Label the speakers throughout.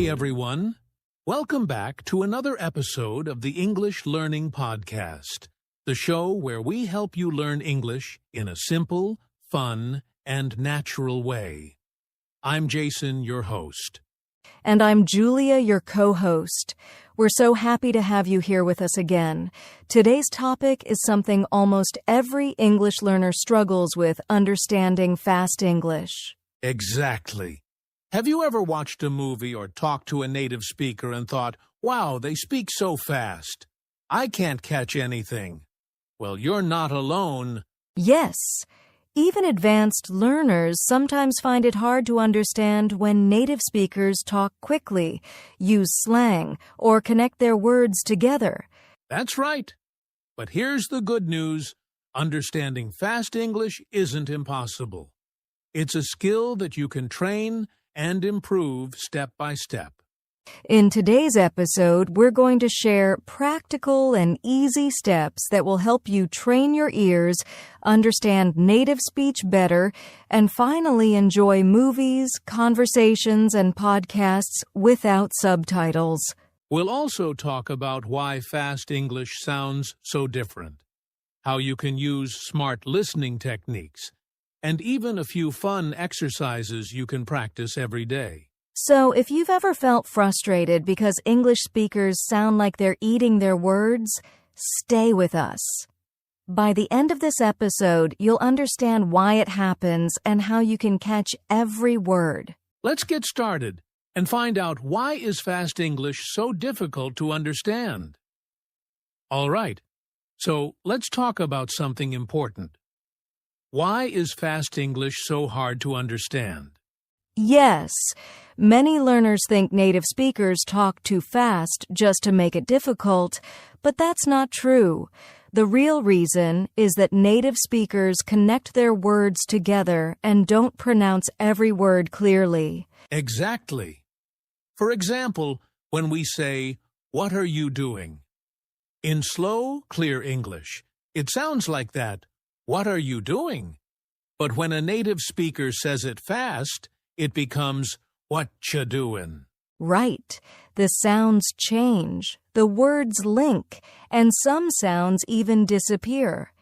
Speaker 1: Hey everyone, welcome back to another episode of the English Learning Podcast, the show where we help you learn English in a simple, fun, and natural way. I'm Jason, your host.
Speaker 2: And I'm Julia, your co-host. We're so happy to have you here with us again. Today's topic is something almost every English learner struggles with: understanding fast English.
Speaker 1: Exactly. Have you ever watched a movie or talked to a native speaker and thought, wow, they speak so fast. I can't catch anything. Well, you're not alone.
Speaker 2: Yes. Even advanced learners sometimes find it hard to understand when native speakers talk quickly, use slang, or connect their words together.
Speaker 1: That's right. But here's the good news. Understanding fast English isn't impossible. It's a skill that you can train and improve step by step.
Speaker 2: In today's episode, we're going to share practical and easy steps that will help you train your ears, understand native speech better, and finally enjoy movies, conversations, and podcasts without subtitles.
Speaker 1: We'll also talk about why fast English sounds so different, how you can use smart listening techniques, and even a few fun exercises you can practice every day.
Speaker 2: So, if you've ever felt frustrated because English speakers sound like they're eating their words, stay with us. By the end of this episode, you'll understand why it happens and how you can catch every word.
Speaker 1: Let's get started and find out why is fast English so difficult to understand. All right, so let's talk about something important. Why is fast English so hard to understand?
Speaker 2: Yes, many learners think native speakers talk too fast just to make it difficult, but that's not true. The real reason is that native speakers connect their words together and don't pronounce every word clearly.
Speaker 1: Exactly. For example, when we say, "What are you doing?" In slow, clear English, it sounds like that, "What are you doing?" But when a native speaker says it fast, it becomes, "What ya doin'?"
Speaker 2: Right. The sounds change, the words link, and some sounds even disappear.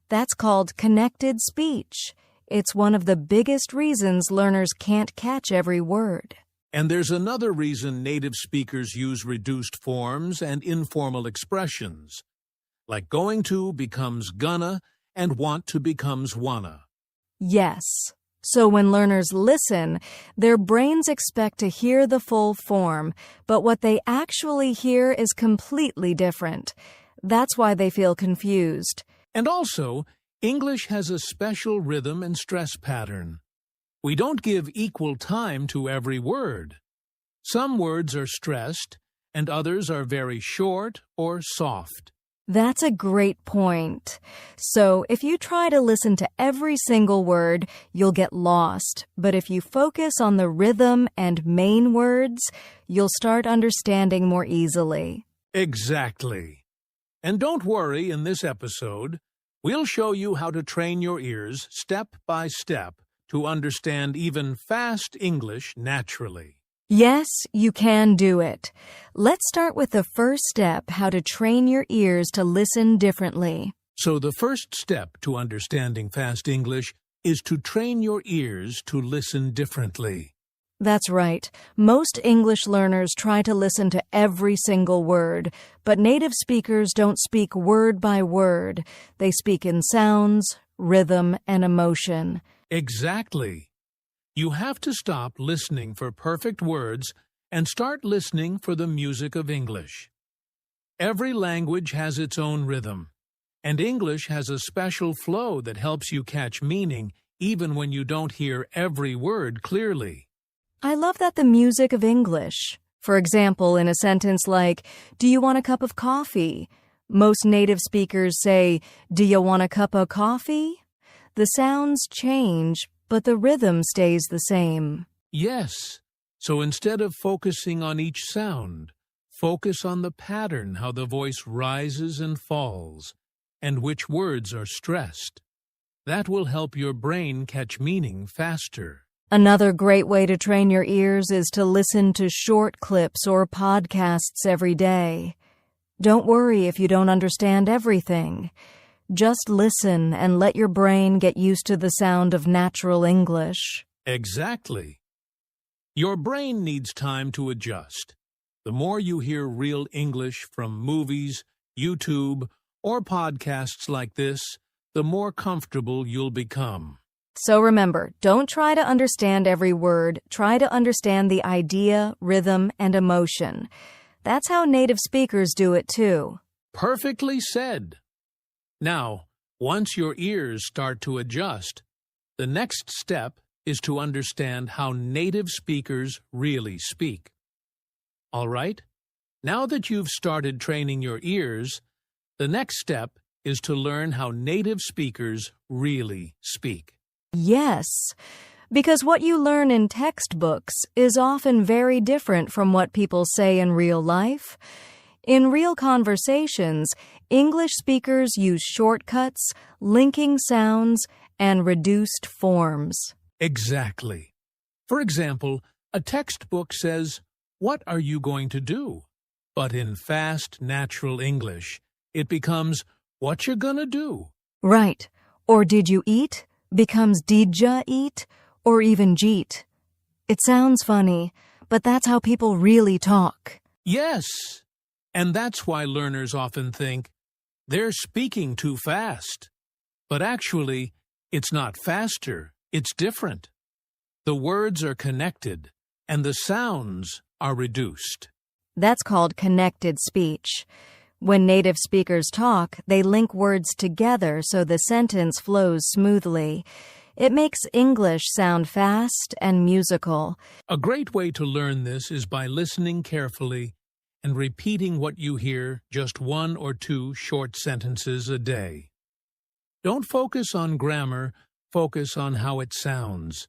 Speaker 2: That's called connected speech. It's one of the biggest reasons learners can't catch every word.
Speaker 1: And there's another reason native speakers use reduced forms and informal expressions, like going to becomes gonna and want to becomes wanna.
Speaker 2: Yes. So when learners listen, their brains expect to hear the full form, but what they actually hear is completely different. That's why they feel confused.
Speaker 1: And also, English has a special rhythm and stress pattern. We don't give equal time to every word. Some words are stressed, and others are very short or soft.
Speaker 2: That's a great point. So if you try to listen to every single word, you'll get lost. But if you focus on the rhythm and main words, you'll start understanding more easily.
Speaker 1: Exactly. And don't worry, in this episode, we'll show you how to train your ears step by step to understand even fast English naturally.
Speaker 2: Yes, you can do it. Let's start with the first step, how to train your ears to listen differently.
Speaker 1: So the first step to understanding fast English is to train your ears to listen differently.
Speaker 2: That's right. Most English learners try to listen to every single word, but native speakers don't speak word by word. They speak in sounds, rhythm, and emotion.
Speaker 1: Exactly. You have to stop listening for perfect words and start listening for the music of English. Every language has its own rhythm, and English has a special flow that helps you catch meaning even when you don't hear every word clearly.
Speaker 2: I love that, the music of English. For example, in a sentence like, "Do you want a cup of coffee?" Most native speakers say, "Do you want a cup of coffee?" The sounds change, but the rhythm stays the same.
Speaker 1: Yes. So instead of focusing on each sound, focus on the pattern, how the voice rises and falls, and which words are stressed. That will help your brain catch meaning faster.
Speaker 2: Another great way to train your ears is to listen to short clips or podcasts every day. Don't worry if you don't understand everything. Just listen and let your brain get used to the sound of natural English.
Speaker 1: Exactly. Your brain needs time to adjust. The more you hear real English from movies, YouTube, or podcasts like this, the more comfortable you'll become.
Speaker 2: So remember, don't try to understand every word. Try to understand the idea, rhythm, and emotion. That's how native speakers do it too.
Speaker 1: Perfectly said. Now, once your ears start to adjust, the next step is to understand how native speakers really speak. All right? Now that you've started training your ears, the next step is to learn how native speakers really speak.
Speaker 2: Yes, because what you learn in textbooks is often very different from what people say in real life. In real conversations, English speakers use shortcuts, linking sounds, and reduced forms.
Speaker 1: Exactly. For example, a textbook says, "What are you going to do?" But in fast, natural English, it becomes, "What you gonna do?"
Speaker 2: Right. Or "Did you eat?" becomes "Didja eat?" or even "Jeet." It sounds funny, but that's how people really talk.
Speaker 1: Yes. And that's why learners often think, they're speaking too fast. But actually, it's not faster, it's different. The words are connected, and the sounds are reduced.
Speaker 2: That's called connected speech. When native speakers talk, they link words together so the sentence flows smoothly. It makes English sound fast and musical.
Speaker 1: A great way to learn this is by listening carefully and repeating what you hear, just 1 or 2 short sentences a day. Don't focus on grammar, focus on how it sounds.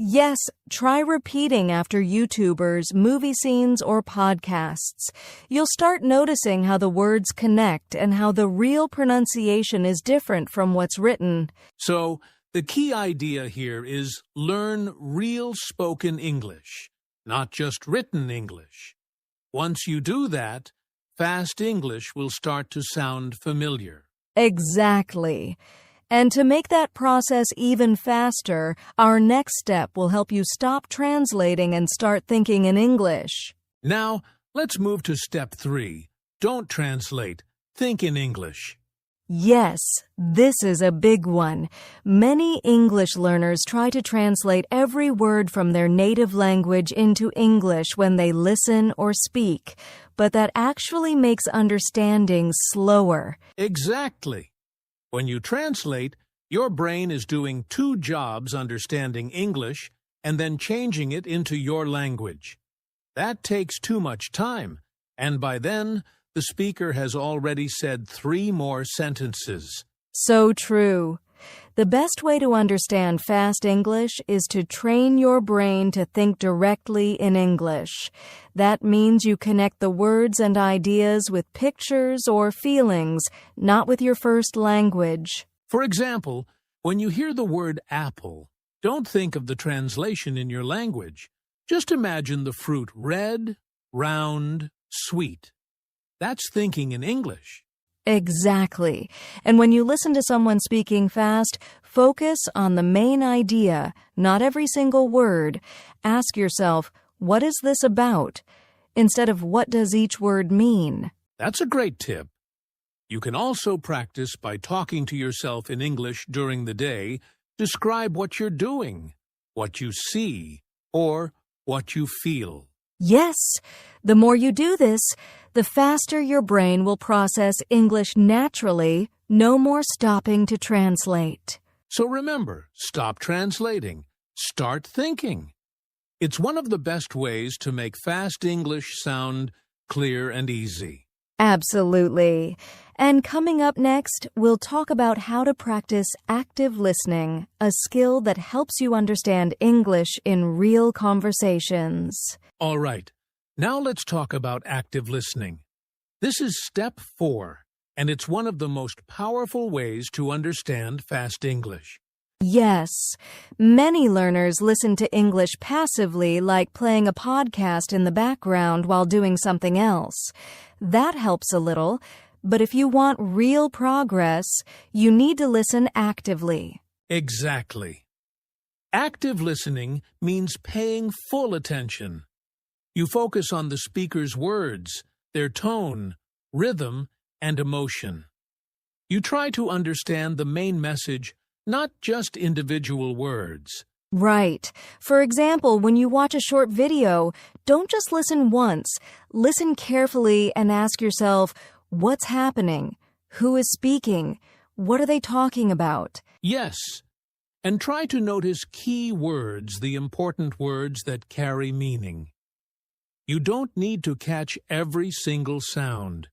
Speaker 2: Yes, try repeating after YouTubers, movie scenes, or podcasts. You'll start noticing how the words connect and how the real pronunciation is different from what's written.
Speaker 1: So, the key idea here is learn real spoken English, not just written English. Once you do that, fast English will start to sound familiar.
Speaker 2: Exactly. And to make that process even faster, our next step will help you stop translating and start thinking in English.
Speaker 1: Now, let's move to step 3. Don't translate. Think in English.
Speaker 2: Yes, this is a big one. Many English learners try to translate every word from their native language into English when they listen or speak, but that actually makes understanding slower.
Speaker 1: Exactly. When you translate, your brain is doing 2 jobs understanding English and then changing it into your language. That takes too much time, and by then, the speaker has already said 3 more sentences.
Speaker 2: So true. The best way to understand fast English is to train your brain to think directly in English. That means you connect the words and ideas with pictures or feelings, not with your first language.
Speaker 1: For example, when you hear the word apple, don't think of the translation in your language. Just imagine the fruit red, round, sweet. That's thinking in English.
Speaker 2: Exactly. And when you listen to someone speaking fast, focus on the main idea, not every single word. Ask yourself, what is this about? Instead of what does each word mean?
Speaker 1: That's a great tip. You can also practice by talking to yourself in English during the day. Describe what you're doing, what you see, or what you feel.
Speaker 2: Yes, the more you do this, the faster your brain will process English naturally, no more stopping to translate.
Speaker 1: So remember, stop translating. Start thinking. It's one of the best ways to make fast English sound clear and easy.
Speaker 2: Absolutely. And coming up next, we'll talk about how to practice active listening, a skill that helps you understand English in real conversations.
Speaker 1: All right, now let's talk about active listening. This is step 4, and it's one of the most powerful ways to understand fast English.
Speaker 2: Yes, many learners listen to English passively, like playing a podcast in the background while doing something else. That helps a little, but if you want real progress, you need to listen actively.
Speaker 1: Exactly. Active listening means paying full attention. You focus on the speaker's words, their tone, rhythm, and emotion. You try to understand the main message, not just individual words.
Speaker 2: Right. For example, when you watch a short video, don't just listen once. Listen carefully and ask yourself, what's happening? Who is speaking? What are they talking about?
Speaker 1: Yes, and try to notice key words, the important words that carry meaning. You don't need to catch every single sound.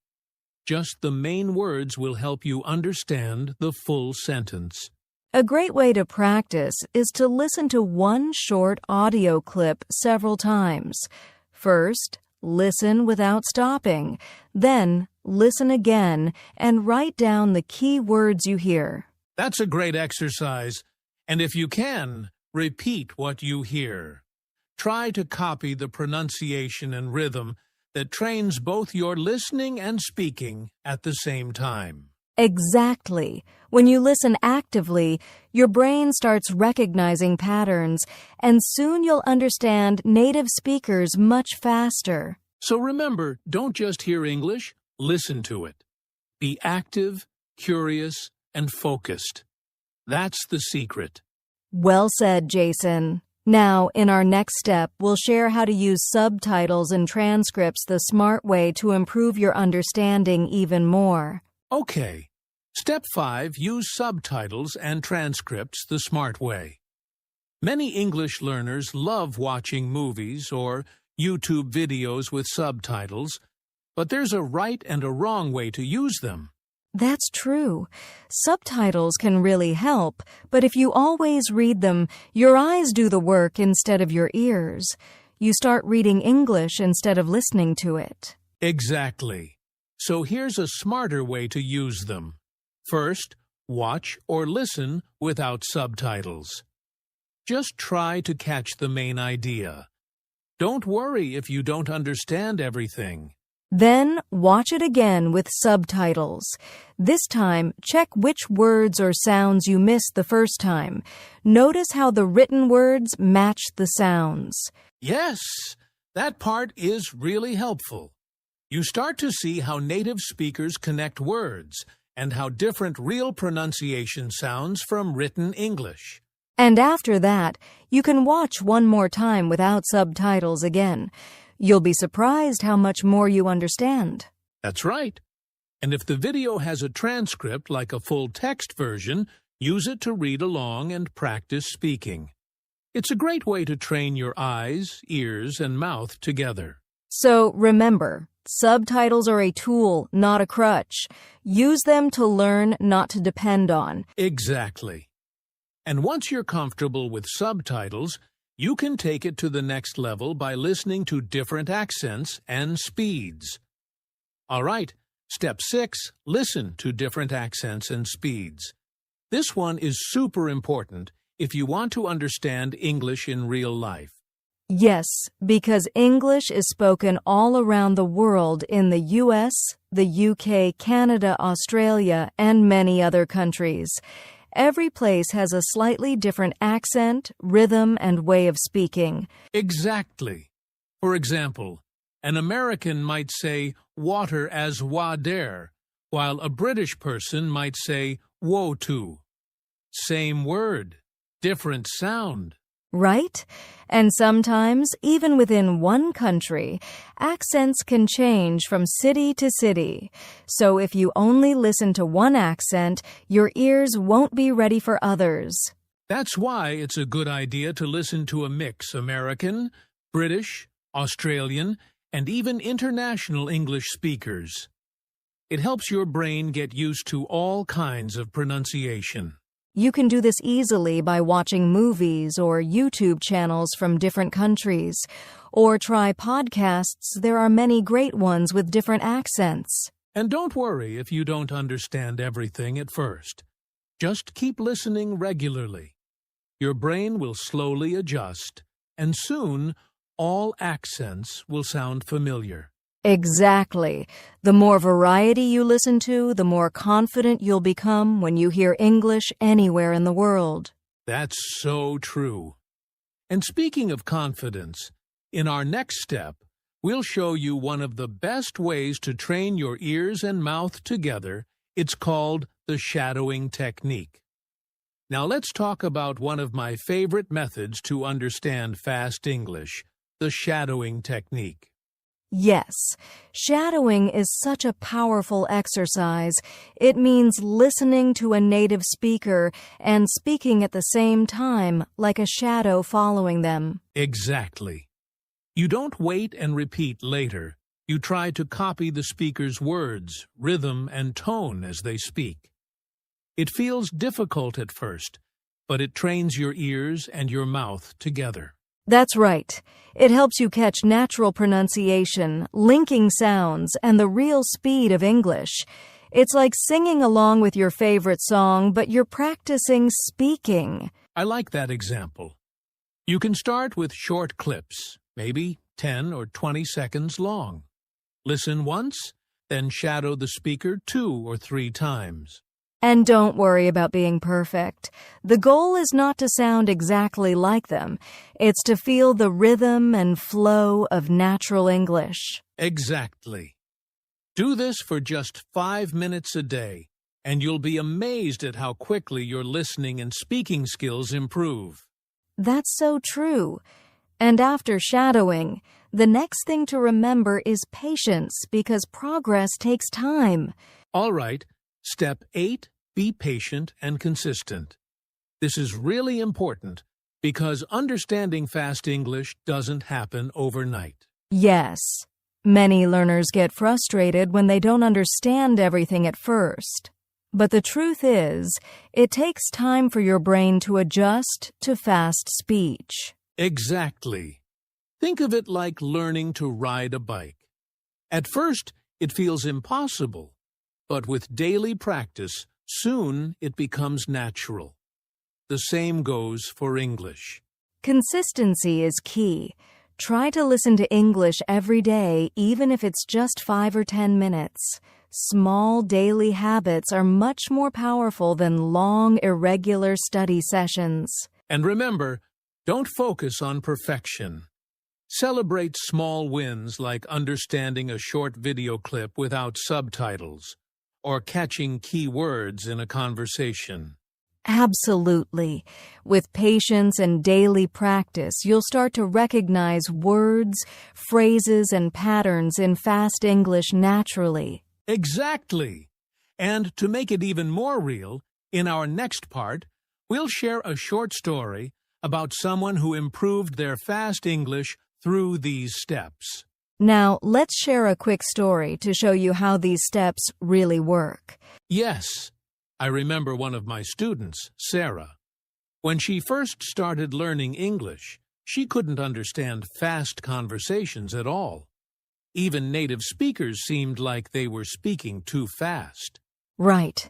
Speaker 1: Just the main words will help you understand the full sentence.
Speaker 2: A great way to practice is to listen to one short audio clip several times. First, listen without stopping. Then, listen again and write down the key words you hear.
Speaker 1: That's a great exercise, and if you can, repeat what you hear. Try to copy the pronunciation and rhythm that trains both your listening and speaking at the same time.
Speaker 2: Exactly. When you listen actively, your brain starts recognizing patterns, and soon you'll understand native speakers much faster.
Speaker 1: So remember, don't just hear English, listen to it. Be active, curious, and focused. That's the secret.
Speaker 2: Well said, Jason. Now, in our next step, we'll share how to use subtitles and transcripts the smart way to improve your understanding even more.
Speaker 1: Okay. Step 5. Use subtitles and transcripts the smart way. Many English learners love watching movies or YouTube videos with subtitles, but there's a right and a wrong way to use them.
Speaker 2: That's true. Subtitles can really help, but if you always read them, your eyes do the work instead of your ears. You start reading English instead of listening to it.
Speaker 1: Exactly. So here's a smarter way to use them. First, watch or listen without subtitles. Just try to catch the main idea. Don't worry if you don't understand everything.
Speaker 2: Then, watch it again with subtitles. This time, check which words or sounds you missed the first time. Notice how the written words match the sounds.
Speaker 1: Yes, that part is really helpful. You start to see how native speakers connect words and how different real pronunciation sounds from written English.
Speaker 2: And after that, you can watch one more time without subtitles again. You'll be surprised how much more you understand.
Speaker 1: That's right. And if the video has a transcript like a full text version, use it to read along and practice speaking. It's a great way to train your eyes, ears, and mouth together.
Speaker 2: So remember, subtitles are a tool, not a crutch. Use them to learn, not to depend on.
Speaker 1: Exactly. And once you're comfortable with subtitles, you can take it to the next level by listening to different accents and speeds. All right, step 6, listen to different accents and speeds. This one is super important if you want to understand English in real life.
Speaker 2: Yes, because English is spoken all around the world in the US, the UK, Canada, Australia, and many other countries. Every place has a slightly different accent, rhythm, and way of speaking.
Speaker 1: Exactly. For example, an American might say water as water, while a British person might say woe-to. Same word, different sound.
Speaker 2: Right? And sometimes, even within one country, accents can change from city to city. So if you only listen to one accent, your ears won't be ready for others.
Speaker 1: That's why it's a good idea to listen to a mix: American, British, Australian, and even international English speakers. It helps your brain get used to all kinds of pronunciation.
Speaker 2: You can do this easily by watching movies or YouTube channels from different countries. Or try podcasts. There are many great ones with different accents.
Speaker 1: And don't worry if you don't understand everything at first. Just keep listening regularly. your brain will slowly adjust, and soon all accents will sound familiar.
Speaker 2: Exactly. The more variety you listen to, the more confident you'll become when you hear English anywhere in the world.
Speaker 1: That's so true. And speaking of confidence, in our next step, we'll show you one of the best ways to train your ears and mouth together. It's called the shadowing technique. Now let's talk about one of my favorite methods to understand fast English, the shadowing technique.
Speaker 2: Yes, shadowing is such a powerful exercise. It means listening to a native speaker and speaking at the same time, like a shadow following them.
Speaker 1: Exactly. You don't wait and repeat later. You try to copy the speaker's words, rhythm, and tone as they speak. It feels difficult at first, but it trains your ears and your mouth together.
Speaker 2: That's right. It helps you catch natural pronunciation, linking sounds, and the real speed of English. It's like singing along with your favorite song, but you're practicing speaking.
Speaker 1: I like that example. You can start with short clips, maybe 10 or 20 seconds long. Listen once, then shadow the speaker 2 or 3 times.
Speaker 2: And don't worry about being perfect. The goal is not to sound exactly like them. It's to feel the rhythm and flow of natural English.
Speaker 1: Exactly. Do this for just 5 minutes a day, and you'll be amazed at how quickly your listening and speaking skills improve.
Speaker 2: That's so true. And after shadowing, the next thing to remember is patience, because progress takes time.
Speaker 1: All right. Step 8, be patient and consistent. This is really important because understanding fast English doesn't happen overnight.
Speaker 2: Yes, many learners get frustrated when they don't understand everything at first. But the truth is, it takes time for your brain to adjust to fast speech.
Speaker 1: Exactly. Think of it like learning to ride a bike. At first, it feels impossible. But with daily practice, soon it becomes natural. The same goes for English.
Speaker 2: Consistency is key. Try to listen to English every day, even if it's just 5 or 10 minutes. Small daily habits are much more powerful than long, irregular study sessions.
Speaker 1: And remember, don't focus on perfection. Celebrate small wins like understanding a short video clip without subtitles, or catching key words in a conversation.
Speaker 2: Absolutely. With patience and daily practice, you'll start to recognize words, phrases, and patterns in fast English naturally.
Speaker 1: Exactly. And to make it even more real, in our next part, we'll share a short story about someone who improved their fast English through these steps.
Speaker 2: Now, let's share a quick story to show you how these steps really work.
Speaker 1: Yes, I remember one of my students, Sarah. When she first started learning English, she couldn't understand fast conversations at all. Even native speakers seemed like they were speaking too fast.
Speaker 2: Right.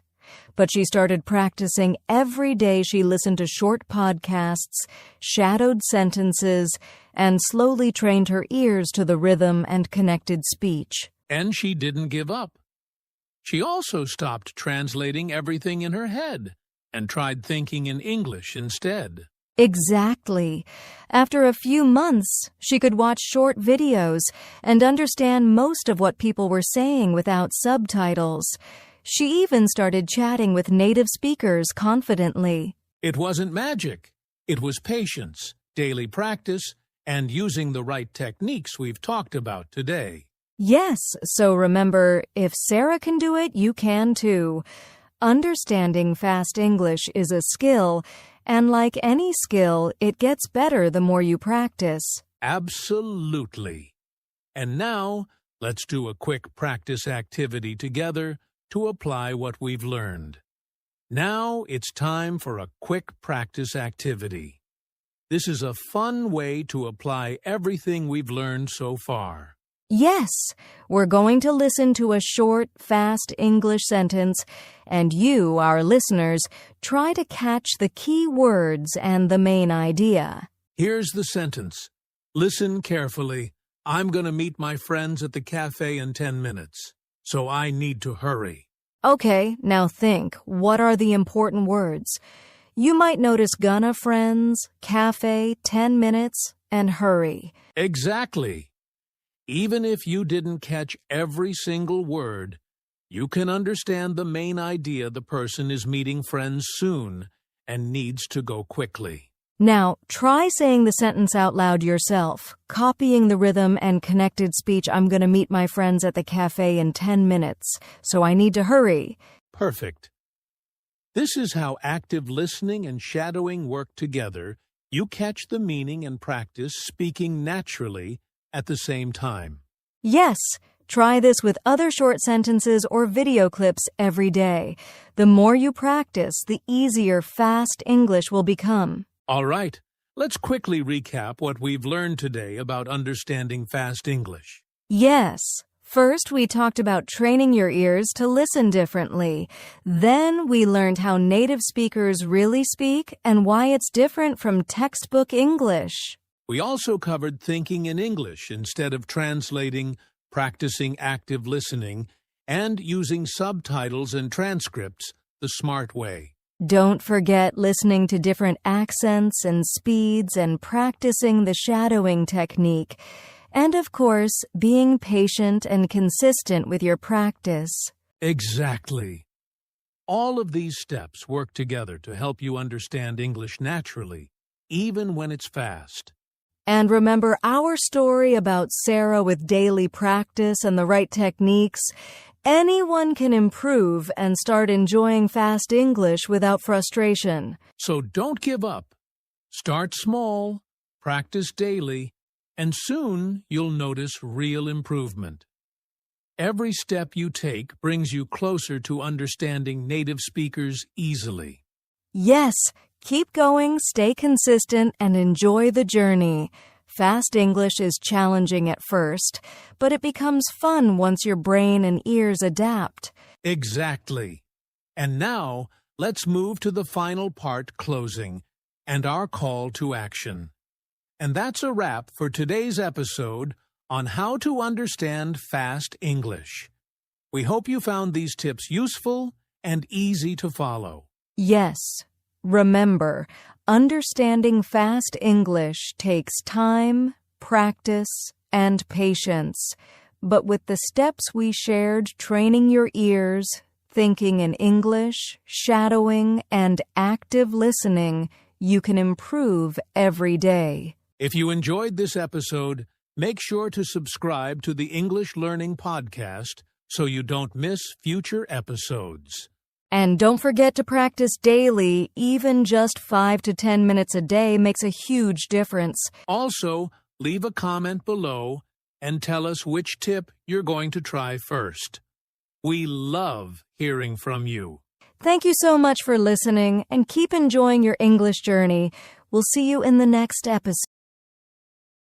Speaker 2: But she started practicing every day. She listened to short podcasts, shadowed sentences, and slowly trained her ears to the rhythm and connected speech.
Speaker 1: And she didn't give up. She also stopped translating everything in her head and tried thinking in English instead.
Speaker 2: Exactly. After a few months, she could watch short videos and understand most of what people were saying without subtitles. She even started chatting with native speakers confidently.
Speaker 1: It wasn't magic. It was patience, daily practice, and using the right techniques we've talked about today.
Speaker 2: Yes, so remember, if Sarah can do it, you can too. Understanding fast English is a skill, and like any skill, it gets better the more you practice.
Speaker 1: Absolutely. And now, let's do a quick practice activity together to apply what we've learned. Now it's time for a quick practice activity. This is a fun way to apply everything we've learned so far.
Speaker 2: Yes, we're going to listen to a short, fast English sentence, and you, our listeners, try to catch the key words and the main idea.
Speaker 1: Here's the sentence. Listen carefully. I'm going to meet my friends at the cafe in 10 minutes, so I need to hurry.
Speaker 2: Okay, now think. What are the important words? You might notice gonna friends, cafe, 10 minutes, and hurry.
Speaker 1: Exactly. Even if you didn't catch every single word, you can understand the main idea the person is meeting friends soon and needs to go quickly.
Speaker 2: Now, try saying the sentence out loud yourself, copying the rhythm and connected speech. I'm going to meet my friends at the cafe in 10 minutes, so I need to hurry.
Speaker 1: Perfect. This is how active listening and shadowing work together. You catch the meaning and practice speaking naturally at the same time.
Speaker 2: Yes, try this with other short sentences or video clips every day. The more you practice, the easier fast English will become.
Speaker 1: All right, let's quickly recap what we've learned today about understanding fast English.
Speaker 2: Yes. First, we talked about training your ears to listen differently. Then we learned how native speakers really speak and why it's different from textbook English.
Speaker 1: We also covered thinking in English instead of translating, practicing active listening, and using subtitles and transcripts the smart way.
Speaker 2: Don't forget listening to different accents and speeds and practicing the shadowing technique. And of course, being patient and consistent with your practice.
Speaker 1: Exactly. All of these steps work together to help you understand English naturally, even when it's fast.
Speaker 2: And remember our story about Sarah with daily practice and the right techniques? Anyone can improve and start enjoying fast English without frustration.
Speaker 1: So don't give up. Start small, practice daily, and soon you'll notice real improvement. Every step you take brings you closer to understanding native speakers easily.
Speaker 2: Yes, keep going, stay consistent, and enjoy the journey. Fast English is challenging at first, but it becomes fun once your brain and ears adapt.
Speaker 1: Exactly. And now, let's move to the final part, closing, and our call to action. And that's a wrap for today's episode on how to understand fast English. We hope you found these tips useful and easy to follow.
Speaker 2: Yes. Remember, understanding fast English takes time, practice, and patience. But with the steps we shared, training your ears, thinking in English, shadowing, and active listening, you can improve every day.
Speaker 1: If you enjoyed this episode, make sure to subscribe to the English Learning Podcast so you don't miss future episodes.
Speaker 2: And don't forget to practice daily. Even just 5 to 10 minutes a day makes a huge difference.
Speaker 1: Also, leave a comment below and tell us which tip you're going to try first. We love hearing from you.
Speaker 2: Thank you so much for listening, and keep enjoying your English journey. We'll see you in the next episode.